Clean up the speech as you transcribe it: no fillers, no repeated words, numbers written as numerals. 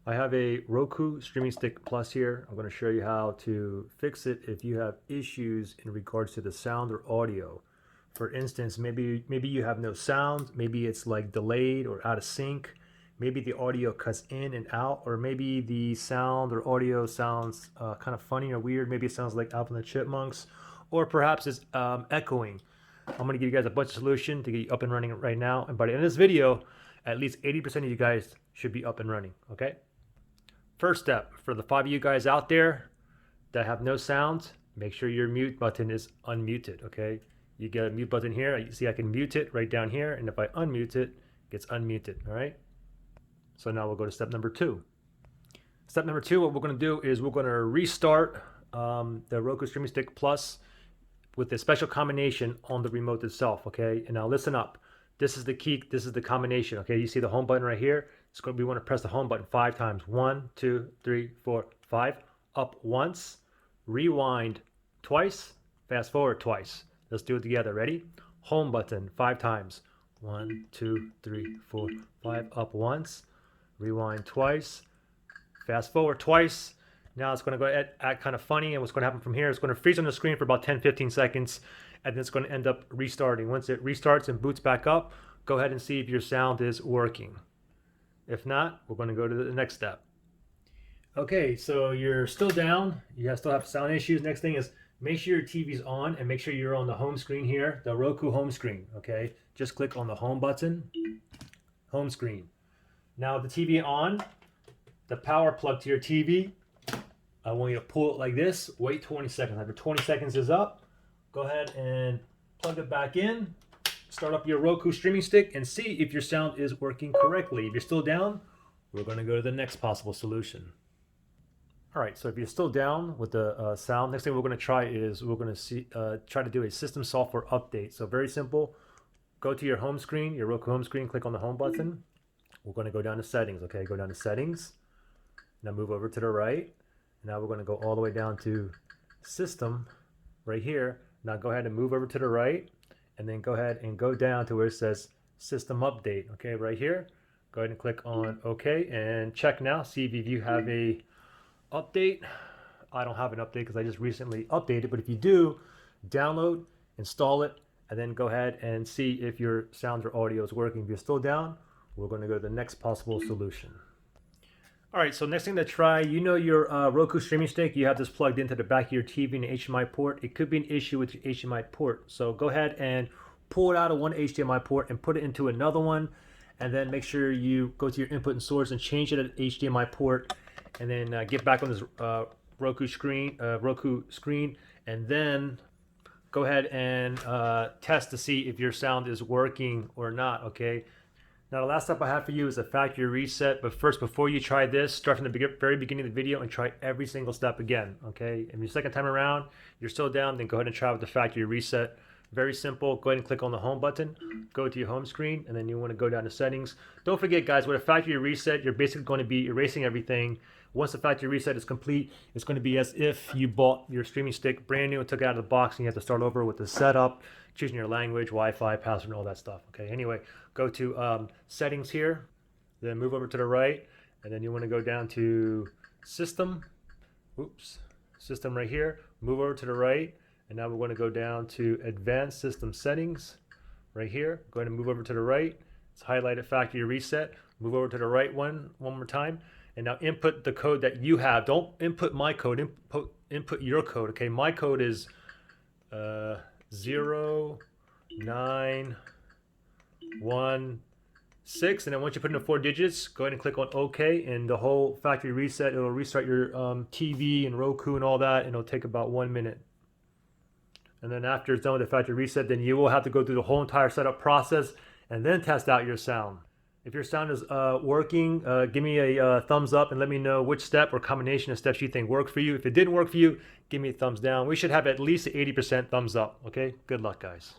I have a Roku Streaming Stick Plus here. I'm going to show you how to fix it if you have issues in regards to the sound or audio. For instance, maybe you have no sound, maybe it's like delayed or out of sync, maybe the audio cuts in and out, or maybe the sound or audio sounds kind of funny or weird. Maybe it sounds like Alvin and the Chipmunks, or perhaps it's echoing. I'm going to give you guys a bunch of solutions to get you up and running right now. And by the end of this video, at least 80% of you guys should be up and running, okay? First step, for the 5 of you guys out there that have no sound, make sure your mute button is unmuted, okay? You get a mute button here. You see I can mute it right down here, and if I unmute it, it gets unmuted, all right? So now we'll go to step number 2. Step number 2, what we're gonna do is we're gonna restart the Roku Streaming Stick Plus with a special combination on the remote itself, okay? And now listen up. This is the key, this is the combination, okay? You see the home button right here? We want to press the home button 5 times. 1, 2, 3, 4, 5. Up once, rewind twice, fast forward twice. Let's do it together. Ready? Home button 5 times. 1, 2, 3, 4, 5. Up once, rewind twice, fast forward twice. Now it's going to go act kind of funny, and what's going to happen from here is going to freeze on the screen for about 10-15 seconds, and then it's going to end up restarting. Once it restarts and boots back up, go ahead and see if your sound is working. If not, we're going to go to the next step. Okay, so you're still down. You still have sound issues. Next thing is make sure your TV's on and make sure you're on the home screen here, the Roku home screen, okay? Just click on the home button, home screen. Now the TV on, the power plug to your TV, I want you to pull it like this, wait 20 seconds. After 20 seconds is up, go ahead and plug it back in, start up your Roku streaming stick, and see if your sound is working correctly. If you're still down, we're going to go to the next possible solution. All right, so if you're still down with the sound, next thing we're going to try is we're going to try to do a system software update. So very simple. Go to your home screen, your Roku home screen, click on the home button. We're going to go down to settings, okay? Go down to settings. Now move over to the right. Now we're going to go all the way down to system right here. Now go ahead and move over to the right, and then go ahead and go down to where it says system update, okay, right here. Go ahead and click on OK and check now, see if you have a update. I don't have an update because I just recently updated, but if you do, download, install it, and then go ahead and see if your sound or audio is working. If you're still down, we're going to go to the next possible solution. All right, so next thing to try, you know your Roku streaming stick, you have this plugged into the back of your TV in the HDMI port. It could be an issue with your HDMI port. So go ahead and pull it out of one HDMI port and put it into another one. And then make sure you go to your input and source and change it at HDMI port. And then get back on this Roku screen, and then go ahead and test to see if your sound is working or not, okay? Now the last step I have for you is a factory reset, but first, before you try this, start from the very beginning of the video and try every single step again, okay? If your second time around, you're still down, then go ahead and try with the factory reset. Very simple, go ahead and click on the home button, go to your home screen, and then you wanna go down to settings. Don't forget guys, with a factory reset, you're basically gonna be erasing everything. Once the factory reset is complete, it's gonna be as if you bought your streaming stick brand new and took it out of the box, and you have to start over with the setup, choosing your language, Wi-Fi, password, and all that stuff, okay? Anyway, go to settings here, then move over to the right, and then you wanna go down to system, system right here, move over to the right, and now we're going to go down to advanced system settings right here. Go ahead and move over to the right. It's highlighted factory reset. Move over to the right one more time. And now input the code that you have. Don't input my code, input your code, okay? My code is 0916, and then once you put in the 4 digits, go ahead and click on OK, and the whole factory reset, it'll restart your TV and Roku and all that, and it'll take about 1 minute. And then after it's done with the factory reset, then you will have to go through the whole entire setup process and then test out your sound. If your sound is working, give me a thumbs up and let me know which step or combination of steps you think worked for you. If it didn't work for you, give me a thumbs down. We should have at least 80% thumbs up, okay? Good luck, guys.